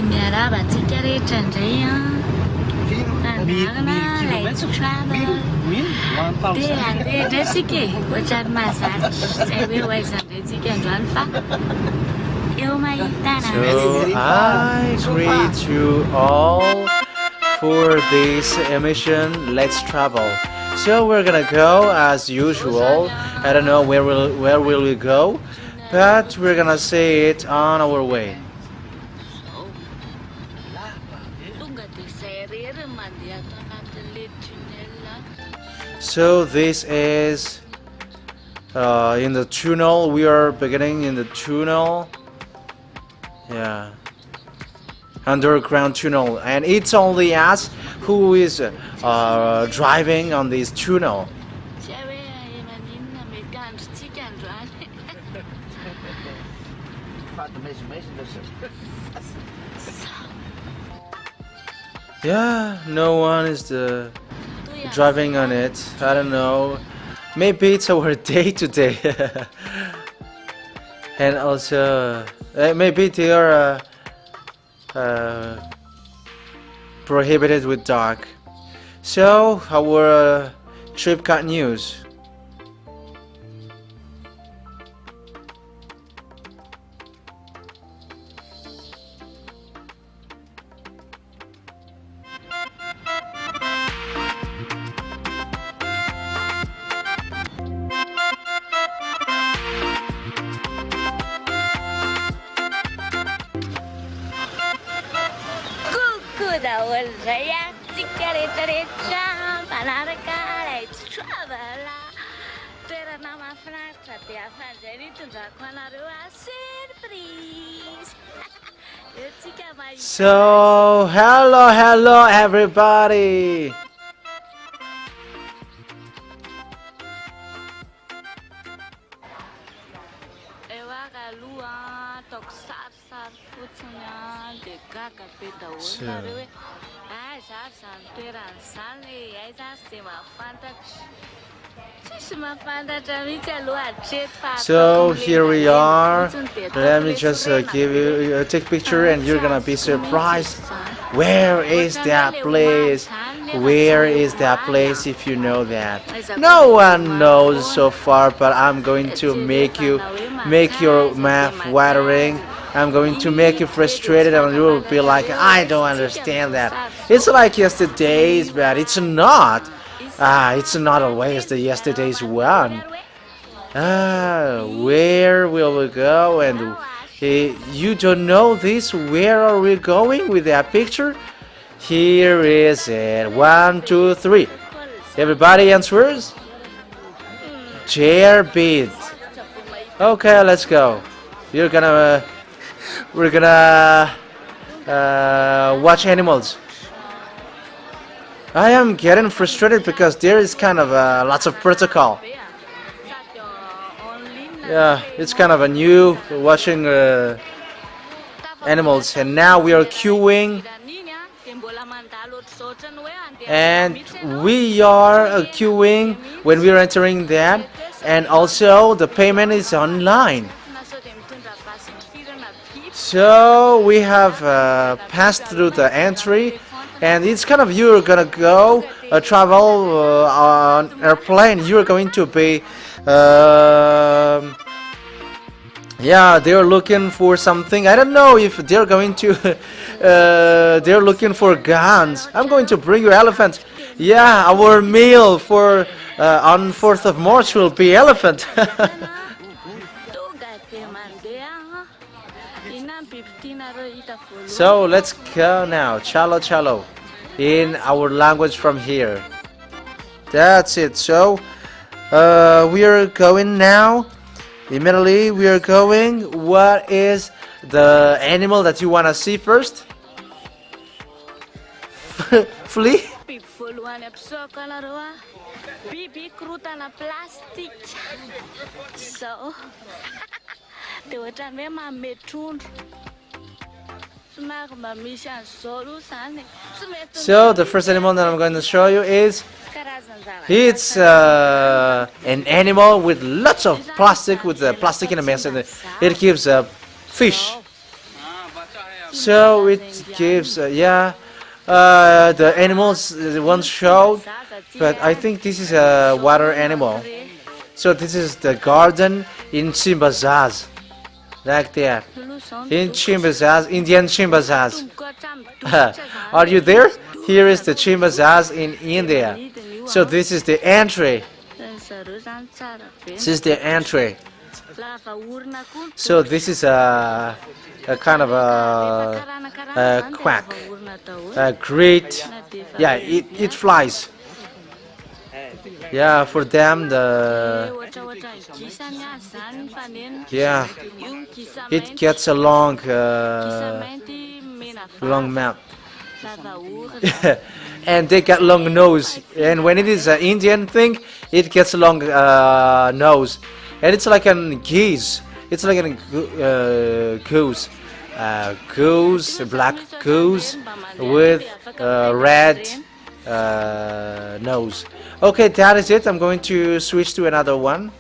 miara batika rehetra indray let's travel dia andeha indray tsika e ohatrany mahazatra zay hoe ho aiza indray tsika androany fa eo mahitana So I greet you all for this emission. Let's travel. So we're gonna go as usual. I don't know where will we go, but we're gonna say it on our way. So this is in the tunnel. We are beginning in the tunnel. Yeah, underground tunnel, and it's only us who is driving on this tunnel. Yeah, no one is driving on it. I don't know. Maybe it's our day today. And also maybe they are prohibited with dark. So our trip continues. So hello everybody. So here we are. Let me just give you take picture, and you're gonna be surprised. Where is that place? Where is that place? If you know that, no one knows so far. But I'm going to make your mouth watering. I'm going to make you frustrated, and you will be like, I don't understand that. It's like yesterday's, but it's not. It's not always the yesterday's one. Where will we go? And you don't know this? Where are we going with that picture? Here is it. 1, 2, 3. Everybody answers? Chair beat. Okay, let's go. We're gonna watch animals. I am getting frustrated because there is kind of lots of protocol. Yeah, it's kind of a new watching animals, and now we are queuing, and we are queuing when we are entering that, and also the payment is online. So we have passed through the entry. And it's kind of you're gonna go travel on airplane. You're going to be yeah, they're looking for something. I don't know if they're going to they're looking for guns. I'm going to bring you elephants. Yeah, our meal for on 4th of March will be elephant. So let's go now. Chalo chalo. In our language from here. That's it. So we are going now. Immediately we are going. What is the animal that you want to see first? Flea? So the first animal that I'm going to show you is it's an animal with lots of plastic, with plastic in a mess, and it gives a fish. So it gives, the animals once showed, but I think this is a water animal. So this is the garden in Chimbazaz, like that. In Chimbazaz, Indian Chimbazaz. Are you there? Here is the Chimbazaz in India. So this is the entry. This is the entry. So this is a kind of a quack, a great, yeah, it flies. Yeah, for them yeah, it gets a long map. And they got long nose, and when it is an Indian thing, it gets a long nose, and it's like a geese. It's like a goose, a black goose with red nose. Okay, that is it. I'm going to switch to another one.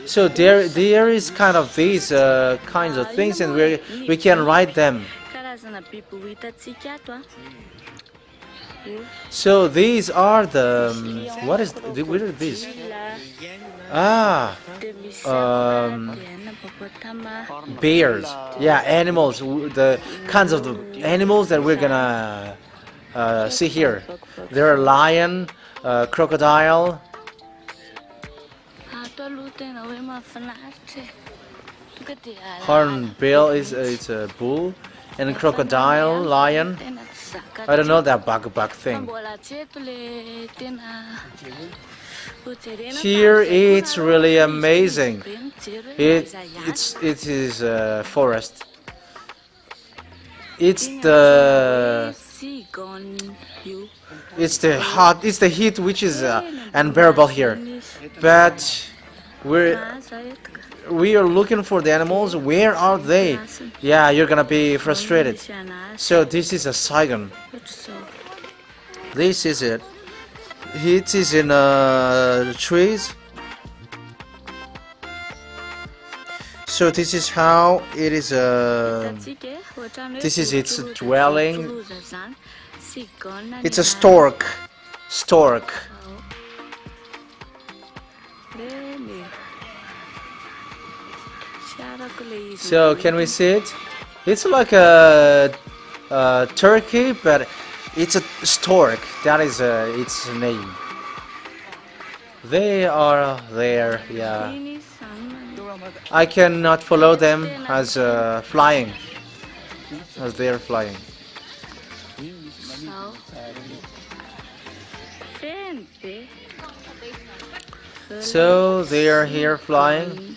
So there is kind of these kinds of things, and we can write them. So these are the what are these? Bears. Yeah, animals. The kinds of the animals that we're gonna see here. There are lion, crocodile. Hornbill is it's a bull, and crocodile, lion. I don't know that bug thing. Here it's really amazing. It is a forest. It's the heat which is unbearable here. But we are looking for the animals. Where are they? Yeah, you're gonna be frustrated. So this is a Saigon. This is it. It is in trees. So this is how it is. This is its dwelling. It's a stork. Stork. So can we see it? It's like a turkey, but it's a stork. That is its name. They are there. Yeah. I cannot follow them as flying, as they are flying. So they are here flying.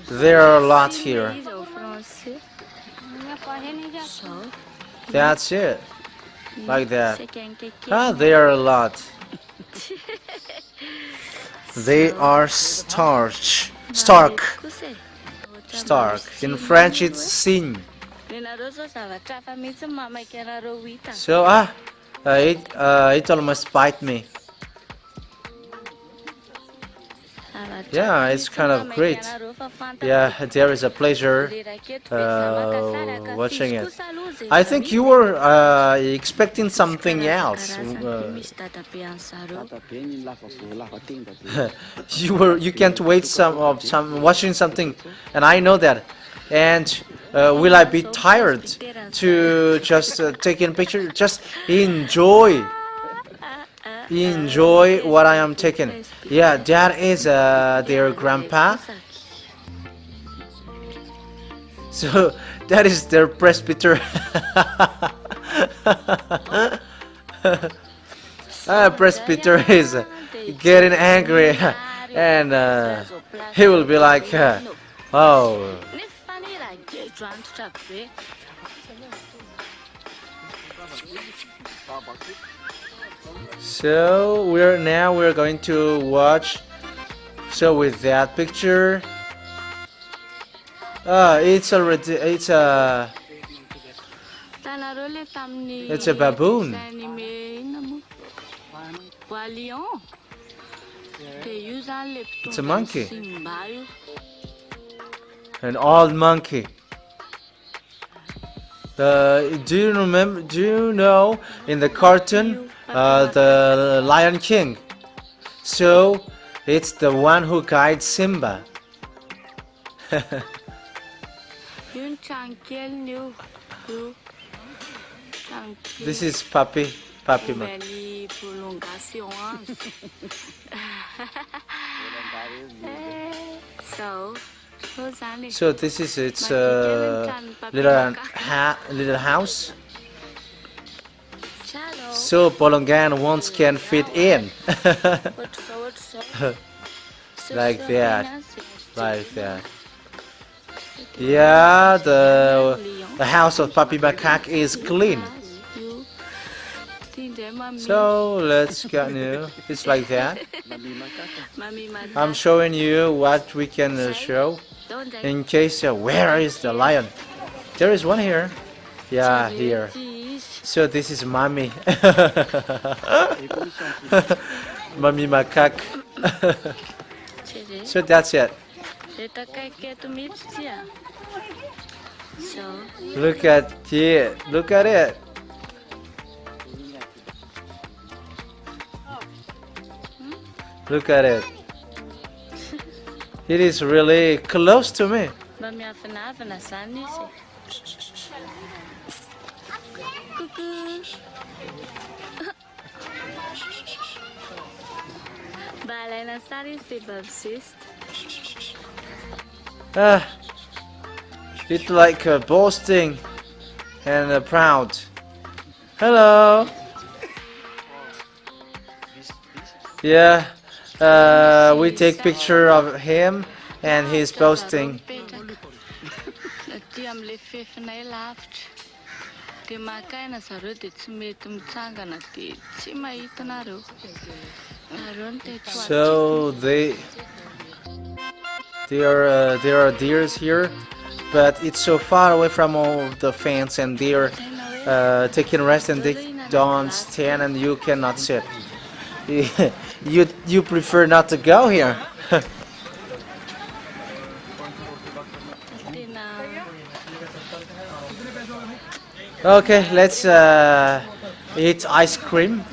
There are a lot here. That's it. Like that. Ah, there are a lot. They are stark. Stark. In French it's cygne. So it almost bite me. Yeah, it's kind of great. Yeah, there is a pleasure watching it. I think you were expecting something else. You can't wait some watching something, and I know that. And will I be tired to just take in picture? Just enjoy what I am taking. Yeah, that is their grandpa. So that is their presbyter. Presbyter is getting angry, and he will be like, oh. So we're going to watch. So with that picture, it's a baboon. It's a monkey. An old monkey. Do you remember? Do you know in the cartoon, the Lion King? So it's the one who guides Simba. This is Papi man. So this is its little house. So Bolongan once can fit in. Like that. Like that. Yeah, the house of Papi Macaque is clean. So let's continue. It's like that. I'm showing you what we can show. In case, where is the lion? There is one here. Yeah, here. So this is Mommy. Mommy Macaque. So that's it. Look at it. Look at it. Look at it. It is really close to me. It's like boasting and proud. Hello. Yeah, we take picture of him and he's boasting. So there are deers here, but it's so far away from all the fence, and they're taking rest and they don't stand, and you cannot sit. You prefer not to go here. Okay, let's eat ice cream.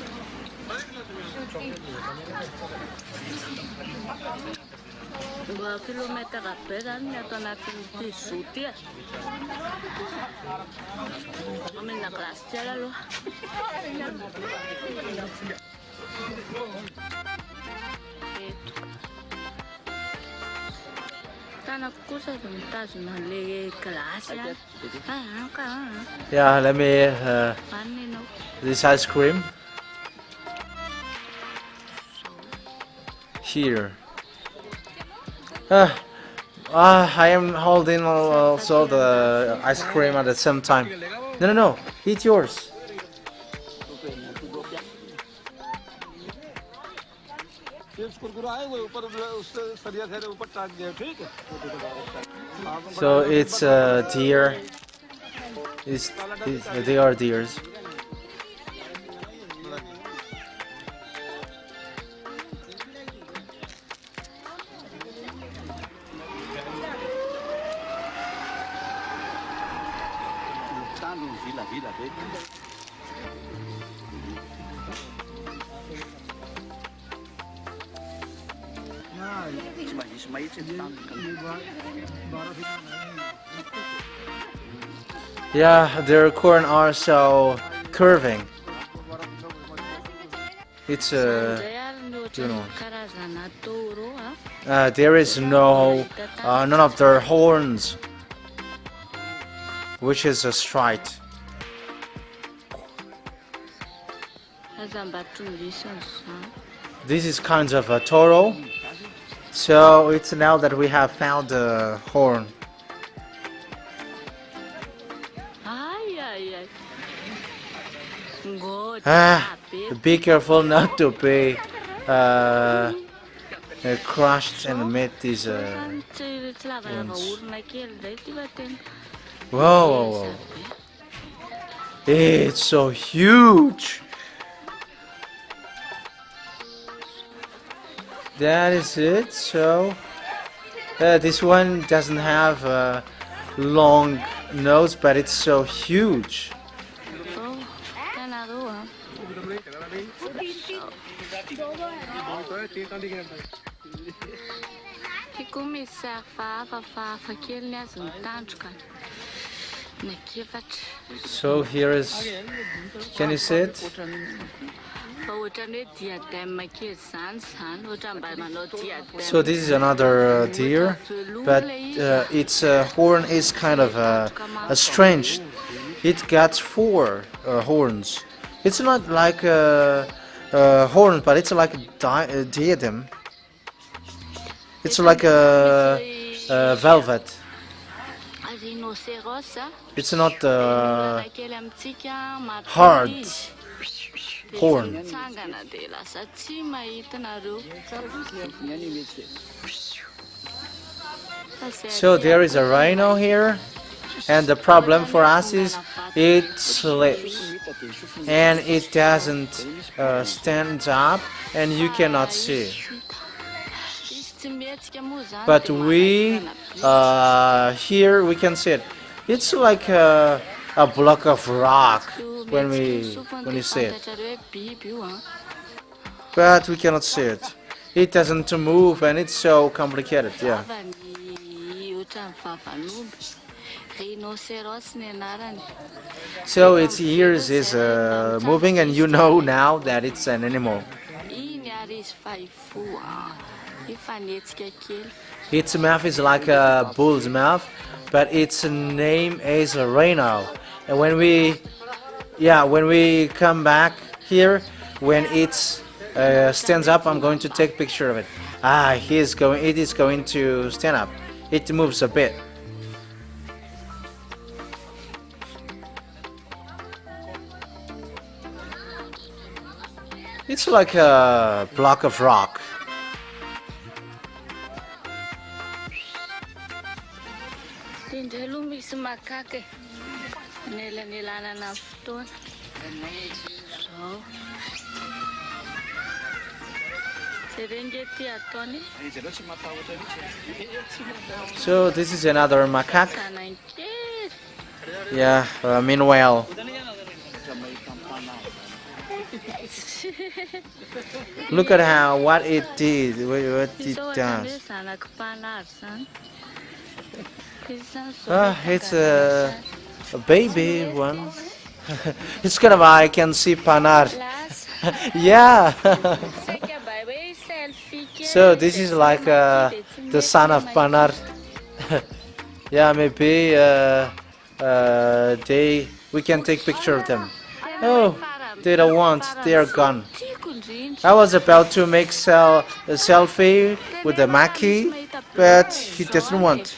Yeah, let me this ice cream here. I am holding also the ice cream at the same time. No, eat yours. So it's deer. They are deers. Yeah, their corn are so curving. It's you know, there is no none of their horns, which is a straight. This is kind of a toro. So it's now that we have found the horn. Be careful not to be crushed and meet these whoa. It's so huge. That is it. So This one doesn't have a long nose, but it's so huge. Oh, another one. Misy hafahafa kely ny azony tandroka nakefatra. So here is, can you see it? Ohatran'ny hoe diadème kely zany ohatran'ny mba manao diadème. So this is another deer, but its horn is kind of strange. It got four horns. It's not like a horn, but it's like a diadem. It's like a velvet. It's not hard horn. So there is a rhino here, and the problem for us is it sleeps and it doesn't stand up, and you cannot see. But we here we can see it. It's like a block of rock when you see it, but we cannot see it. It doesn't move, and it's so complicated. Yeah. So its ears is moving, and you know now that it's an animal. Its mouth is like a bull's mouth, but its name is a rhino. And when we come back here, when it stands up, I'm going to take a picture of it. It is going to stand up. It moves a bit. It's like a block of rock. So this is another macaque. Yeah, meanwhile. Look at what it did, what it does. It's a baby one. It's kind of, I can see Panar. Yeah. So this is like the son of Panar. Yeah, maybe we can take picture of them. Oh, they don't want. They are gone. I was about to make a selfie with the Maki, but he doesn't want.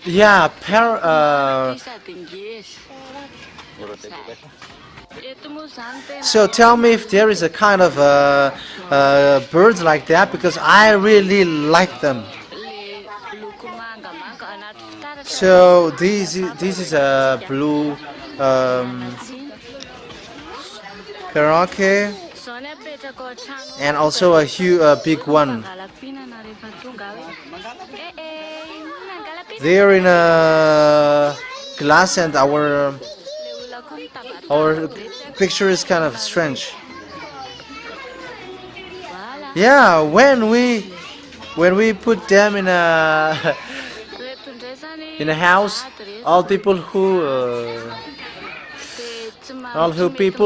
Yeah, so tell me if there is a kind of birds like that, because I really like them. So this is a blue parakeet, and also a big one. They're in a glass, and our picture is kind of strange. Yeah, when we put them in a house, all people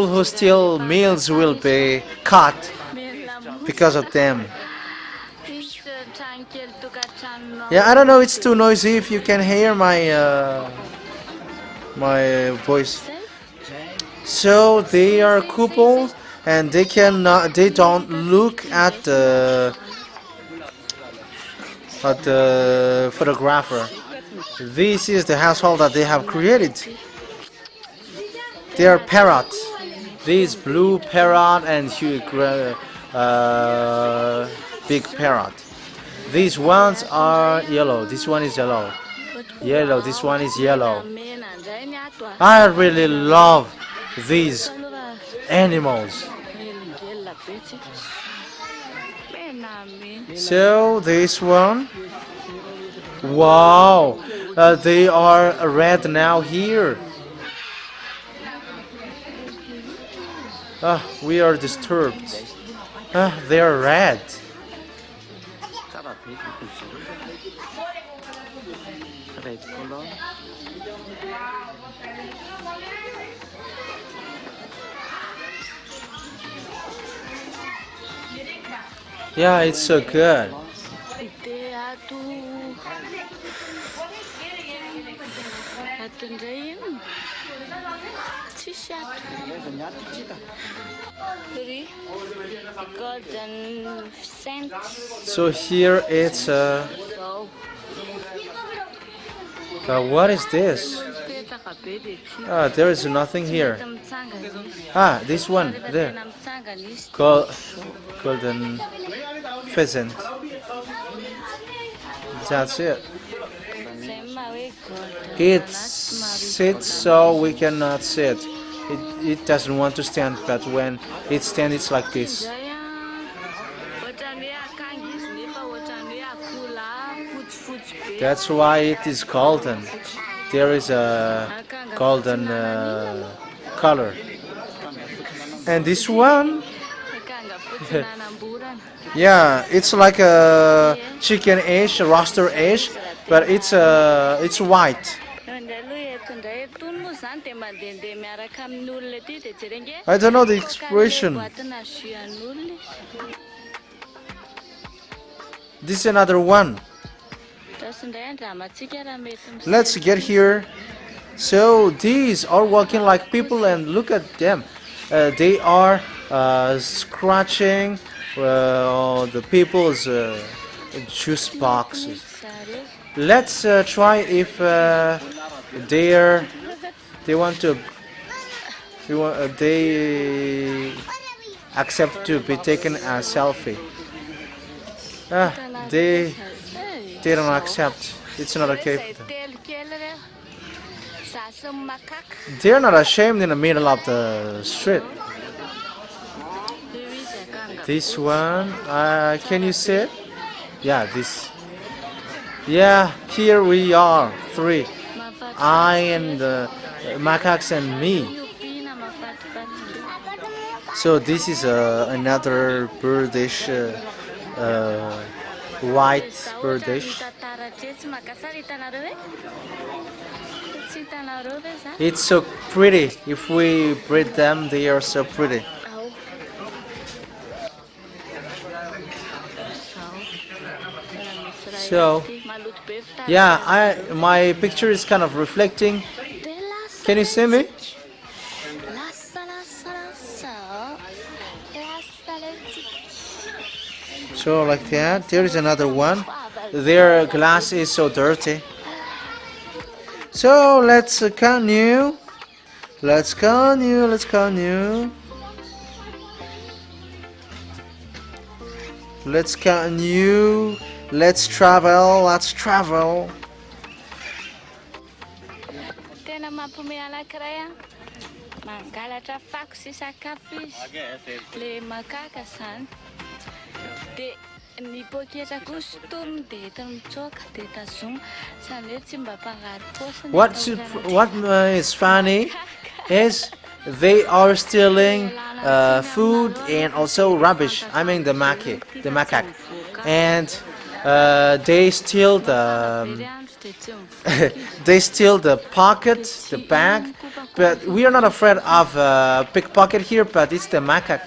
who steal meals will be caught because of them. Yeah, I don't know, it's too noisy if you can hear my voice. So they are couples, and they don't look at the photographer. This is the household that they have created. They are parrots. This blue parrot and big parrot. These ones are yellow. This one is yellow. Yellow. This one is yellow. I really love these animals. So this one, wow, they are red now here. We are disturbed. They are red. Yeah, it's so good. Golden scent. So here it's what is this? There is nothing here. This one there. Golden pheasant. That's it. It sits so we cannot sit. It doesn't want to stand, but when it stands, it's like this. That's why it is golden. There is a golden color. And this one, yeah, it's like a chicken egg, a roaster egg, but it's white. I don't know the expression. This is another one. Let's get here. So these are walking like people, and look at them. They are scratching the people's juice boxes. Let's try if they accept to be taken a selfie. They don't accept. It's not okay for them. They're not ashamed in the middle of the street. This one, can you see it? Yeah, this. Yeah, here we are, three. I and the macaques and me. So this is another birdish, white birdish. It's so pretty. If we breed them, they are so pretty. So, yeah, my picture is kind of reflecting. Can you see me? So like that. There is another one. Their glass is so dirty. So let's continue. Let's continue. Let's continue. Let's continue. Let's travel. Let's travel. What is funny is they are stealing food and also rubbish. I mean the macaque, and they steal the they steal the pocket, the bag. But we are not afraid of pickpocket here. But it's the macaque.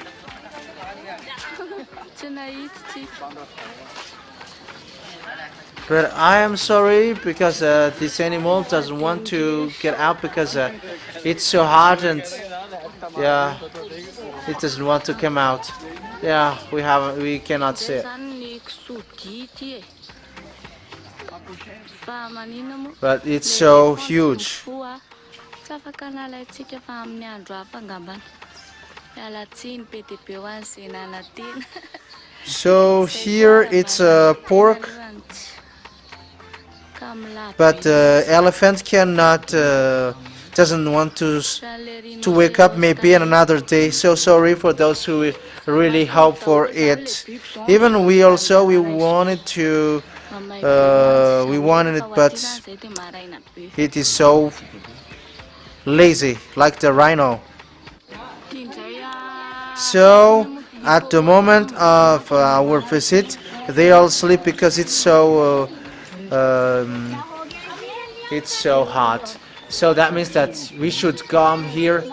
But I am sorry because this animal doesn't want to get out because it's so hot and yeah, it doesn't want to come out. Yeah, we cannot see it. But it's so huge. So here it's pork. But elephant cannot, doesn't want to to wake up maybe in another day. So sorry for those who really hope for it. Even we also we wanted it, but it is so lazy, like the rhino. So at the moment of our visit, they all sleep because it's so hot. So that means that we should come here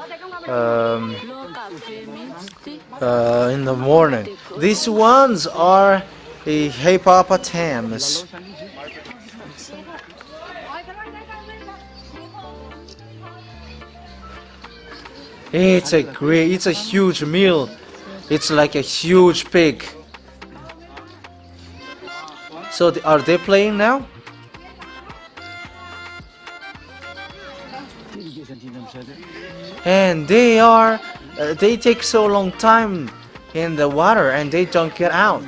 in the morning. These ones are a hippopotamus. It's a huge meal. It's like a huge pig. So are they playing now? And they take so long time in the water and they don't get out.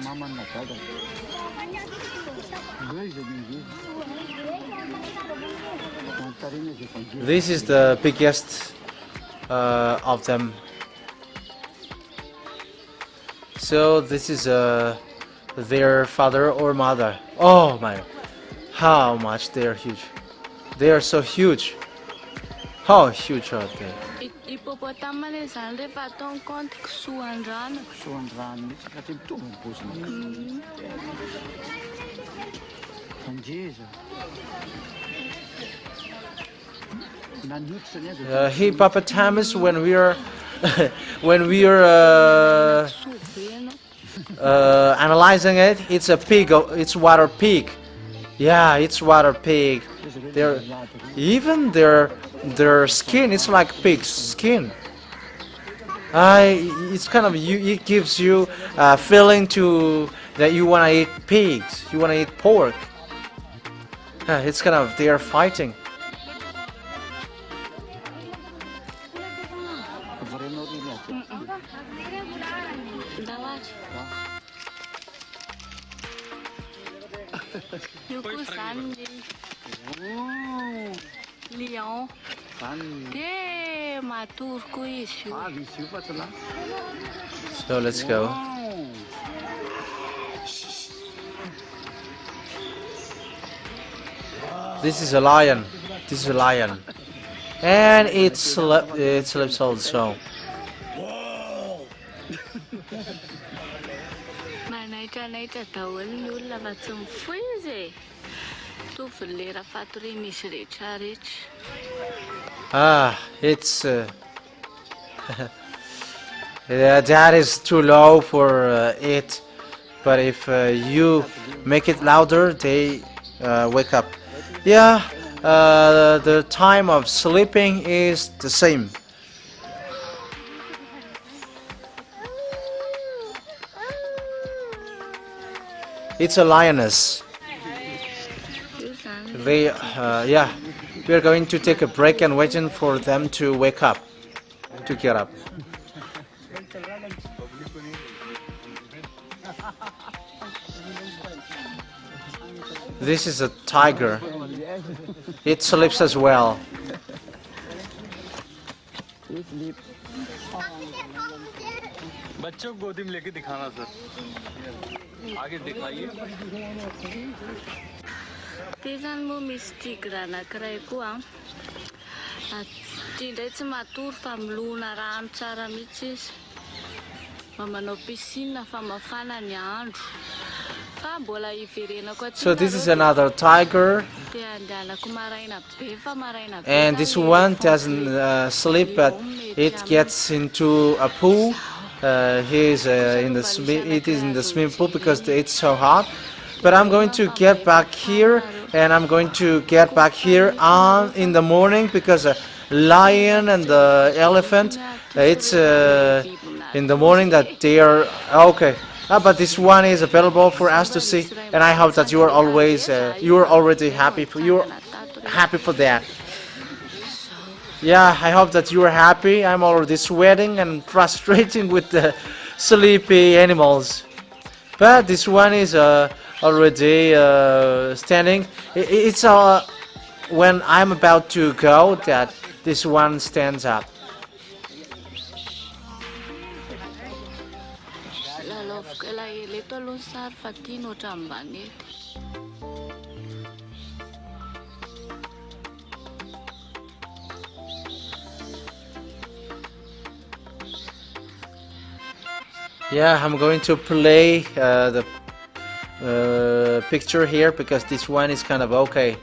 This is the biggest of them. So this is their father or mother. Oh my, how much they are huge. They are so huge. How huge are they? Hippopotamus, when we are analyzing it, it's a pig. It's water pig. Yeah, it's water pig. Even their skin is like pig's skin. It's kind of it gives you a feeling that you want to eat pigs. You want to eat pork. It's kind of they are fighting. So let's go. This is a lion. This is a lion, and it sleeps also. It's yeah, that is too low for it, but if you make it louder, they wake up. Yeah, the time of sleeping is the same. It's a lioness. Yeah, we are going to take a break and waiting for them to wake up, to get up. This is a tiger. It sleeps as well. बच्चों को गोदी में लेके दिखाना sir आगे दिखाइए तेजन मो mistake Rana कराएको uh tinday tsy matory fa milona rano tsara mihitsy izy manao piscine fa mafana ny andro fa mbola iverena koa. So this is another tiger, and this one doesn't sleep, but it gets into a pool. It is in the swimming pool because it's so hot. But I'm going to get back here, and I'm going to get back here in the morning because a lion and the elephant, it's in the morning that they are okay. But this one is available for us to see, and I hope that you are already happy. You're happy for that. Yeah, I hope that you are happy. I'm already sweating and frustrating with the sleepy animals. But this one is already standing. It's when I'm about to go that this one stands up. ela ele tolo sar fatino tambanete. Yeah, I'm going to play the picture here because this one is kind of okay.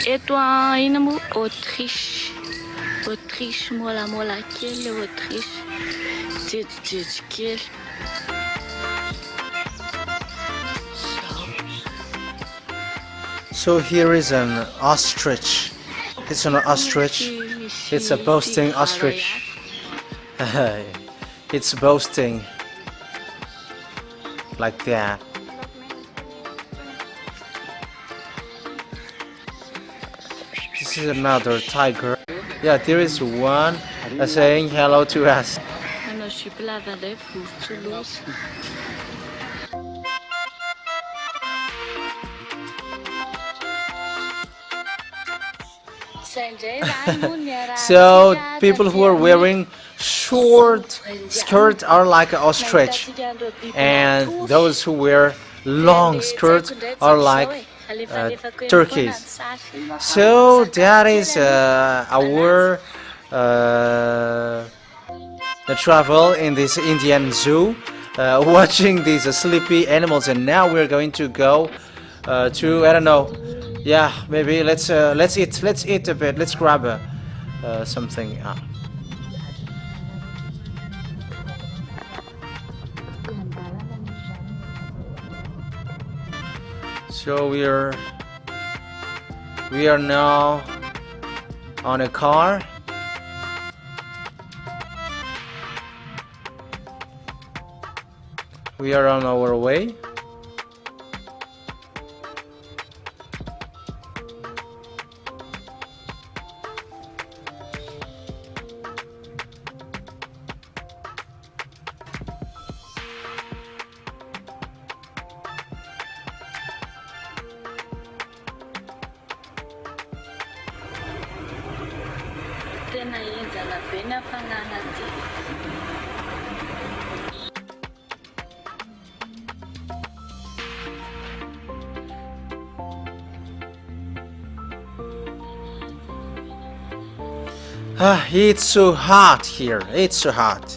Etoa ina mo Autriche. Autriche mola kele Autriche. Jeje kele. So here is an ostrich. It's an ostrich. It's a boasting ostrich. It's boasting like that. This is another tiger. Yeah, there is one saying hello to us. So people who are wearing short skirts are like an ostrich, and those who wear long skirts are like turkeys. So that is our travel in this Indian zoo, watching these sleepy animals. And now we're going to go to, I don't know, yeah, maybe let's eat a bit. Let's grab something. So we're We are now on a car. We are on our way. It's so hot here. It's so hot.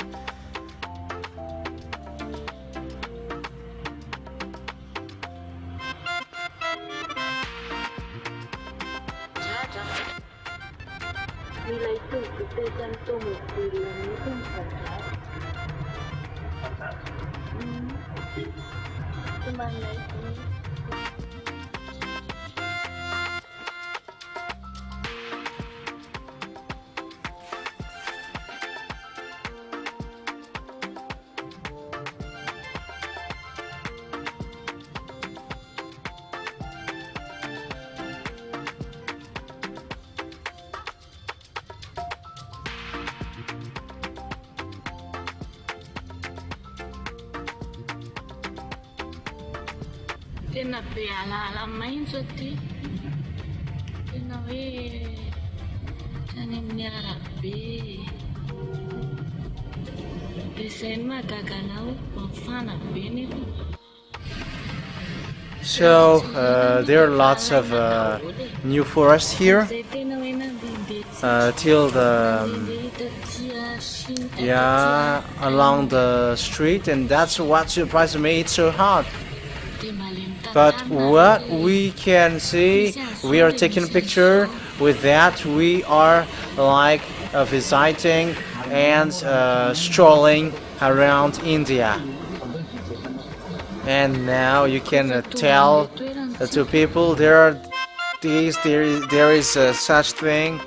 Tena be ala maitso ty. Tena hoe tany amin'ny arabe. Dia izay no mahagaga anao mafana be nefa. So there are lots of new forests here till the along the street, and that's what surprised me. It's so hot. But what we can see, we are taking a picture. With that, we are like visiting and strolling around India. And now you can tell to people there is such thing.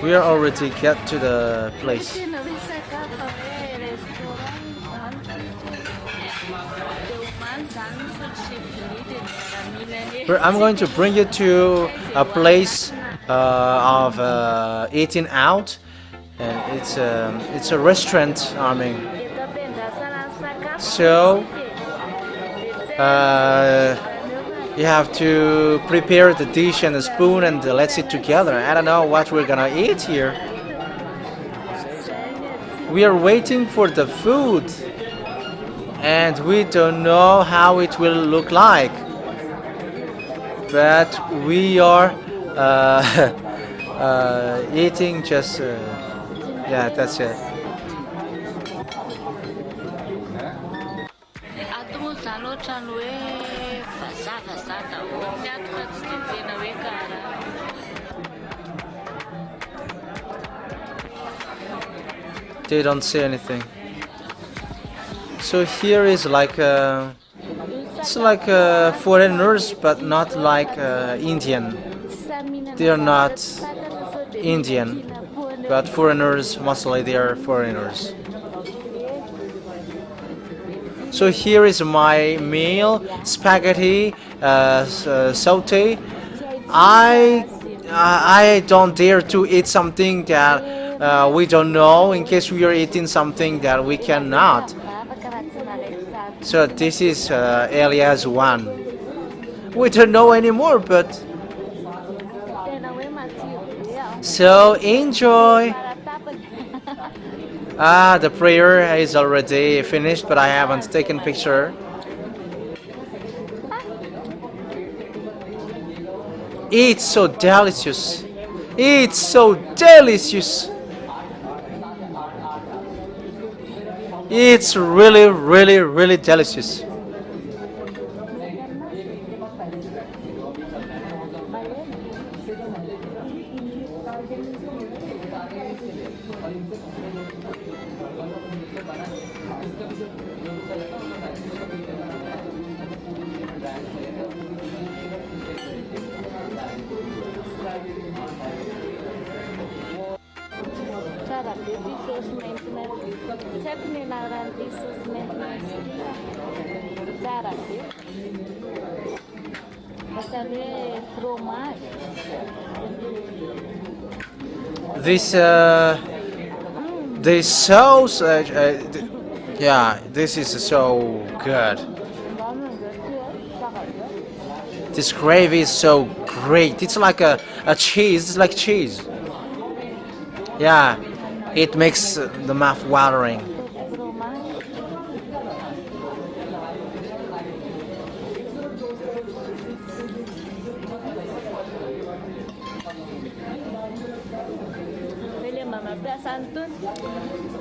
We are already get to the place. I'm going to bring you to a place of eating out, and it's a restaurant. I mean, so you have to prepare the dish and the spoon, and let's eat together. I don't know what we're gonna eat here. We are waiting for the food, and we don't know how it will look like. But we are eating just, yeah, that's it. They don't say anything. So here is like it's like foreigners, but not like Indian. They are not Indian, but foreigners. Mostly they are foreigners. So here is my meal: spaghetti, saute. I don't dare to eat something that we don't know, in case we are eating something that we cannot. So this is Elias one. We don't know anymore, but so enjoy. The prayer is already finished, but I haven't taken picture. It's so delicious. It's so delicious. It's really, really, really delicious. Cara, resource maintenance. Check me now on resource maintenance. Cara, fromage. This sauce, yeah, this is so good. This gravy is so great. It's like a cheese. It's like cheese. Yeah, it makes the mouth watering.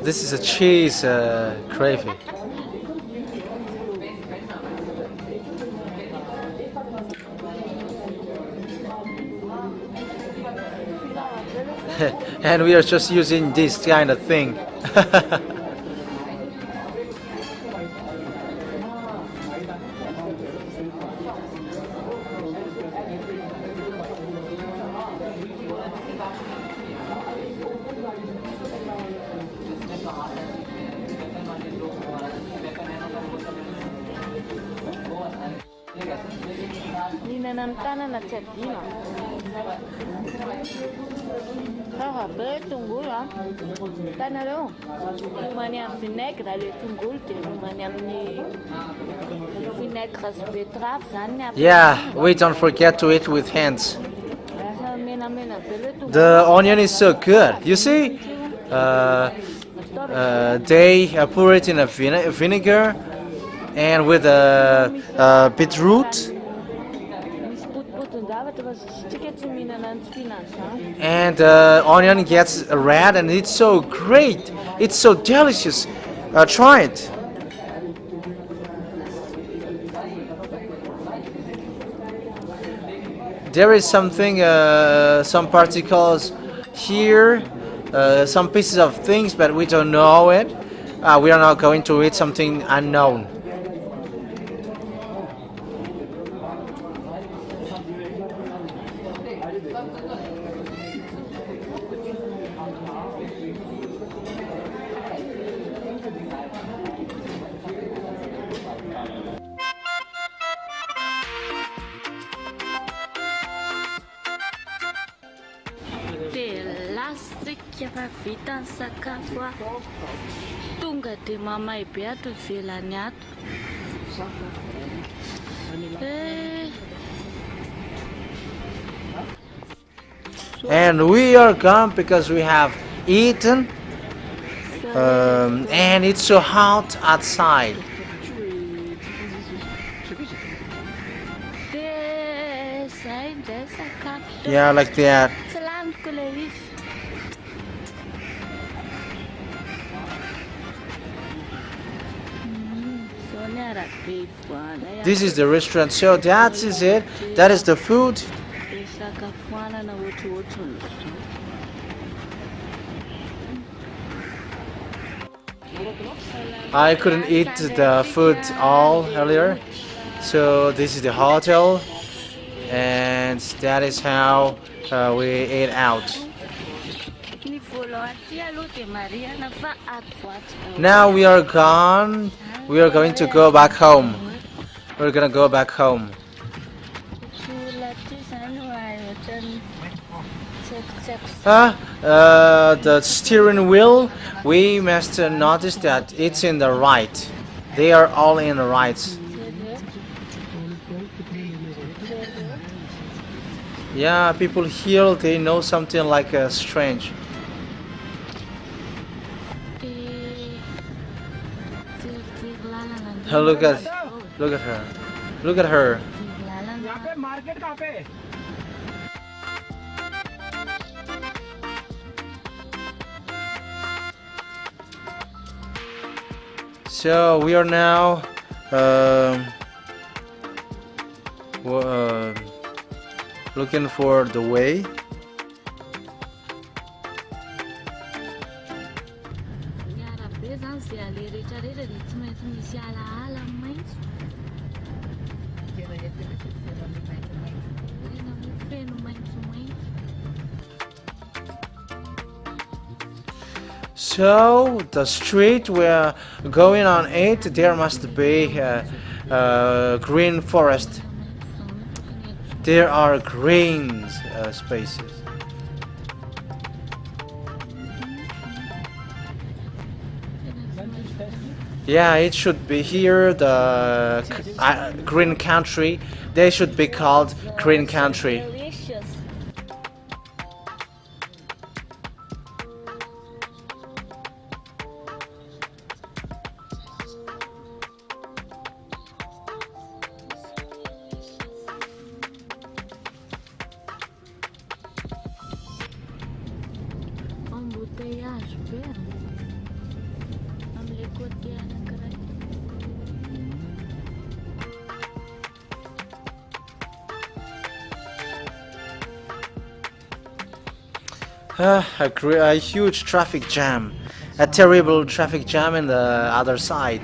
This is a cheese gravy. And we are just using this kind of thing. Yeah, we don't forget to eat with hands. The onion is so good. You see, they pour it in a vinegar and with a beetroot. And onion gets red and it's so great. It's so delicious. Try it. There is something, some particles here, some pieces of things, but we don't know it. We are not going to eat something unknown. Vitany sakafo tonga dia mamay be ato ivelany ato. And we are gone because we have eaten and it's so hot outside. Yeah, like that. This is the restaurant, so that is it. That is the food. I couldn't eat the food all earlier, so this is the hotel, and that is how we ate out. Now we are gone. We are going to go back home. We're gonna go back home. The steering wheel, we must notice that it's in the right. They are all in the right. Yeah, people here, they know something like strange. Oh, look at her. Look at her. So we are now looking for the way. zany zay ale rehetrarehetra dia tsy maintsy misy alaala maitso. Tena moa feno maitsomaitso. So the street we're going on it, there must be green forest. There are green spaces. Yeah, it should be here the green country. They should be called green country. Delicious. Embouteillage vert. Amile côté anankiray. A huge traffic jam, a terrible traffic jam in the other side.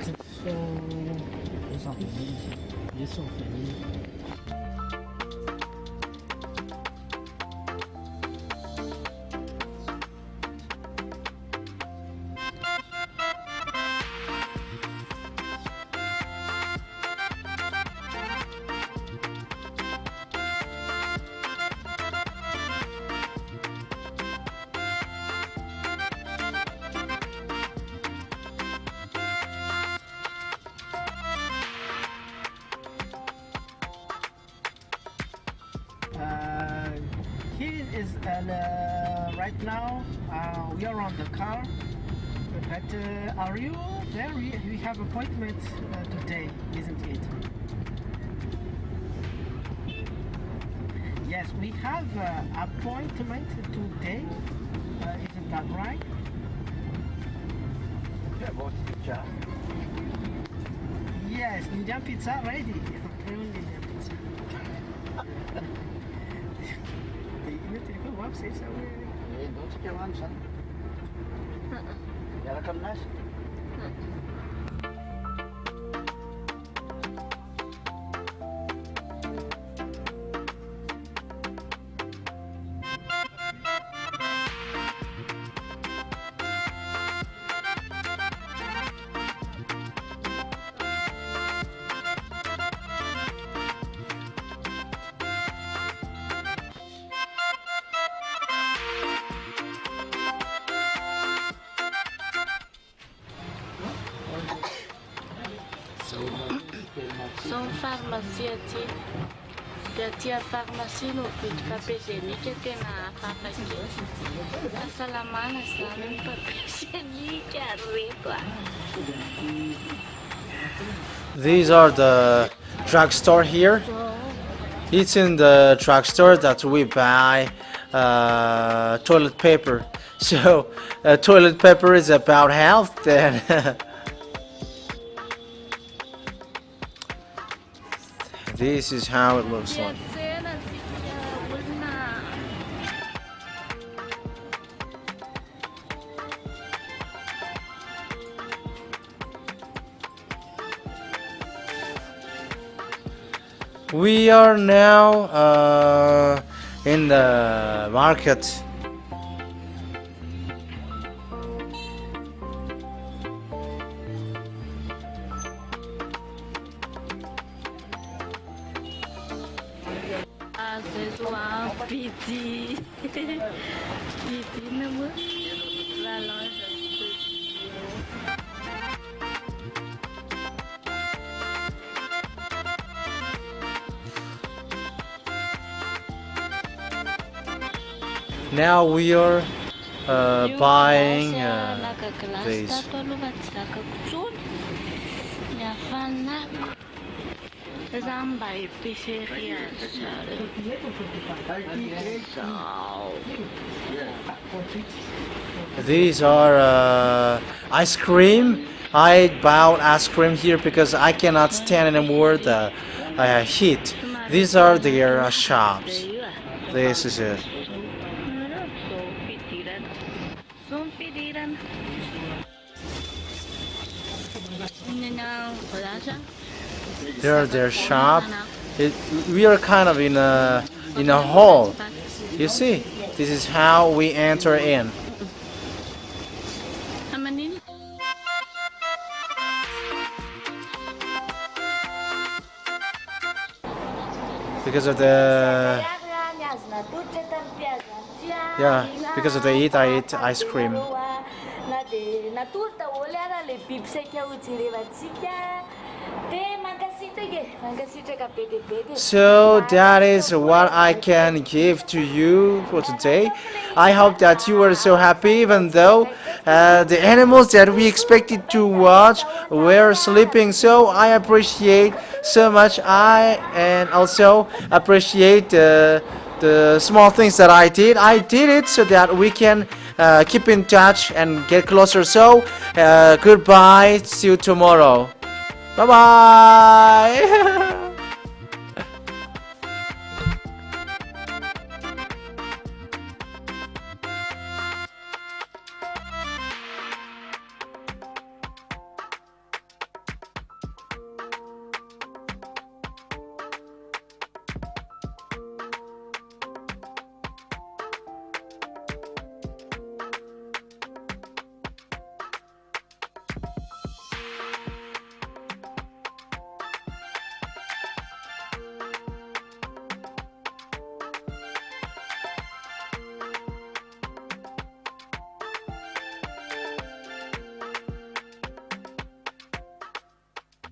Here is right now we are on the car, but are you there? We have appointment today, isn't it? Yes, we have appointment today, isn't that right? Yes, Indian pizza ready. Indian pizza. Son pharmacie aty. Dia aty a pharmacie no vidy papier génique tena hafahafakely. Fahasalamana zany ny papier génique areto. These are the drugstore here. It's in the drugstore that we buy toilet paper. So toilet paper is about health then. This is how it looks like. We are now in the market. Piti. Piti nama la loja. Now we are buying these. These are ice cream. I bought ice cream here because I cannot stand anymore the heat. These are their shops. This is it. There, their shop. We are kind of in a hall. You see, this is how we enter in. Because of the because of the eat, I eat ice cream. So that is what I can give to you for today. I hope that you were so happy, even though the animals that we expected to watch were sleeping. So I appreciate so much. And also appreciate the small things that I did. I did it so that we can keep in touch and get closer. So goodbye. See you tomorrow. Bye bye.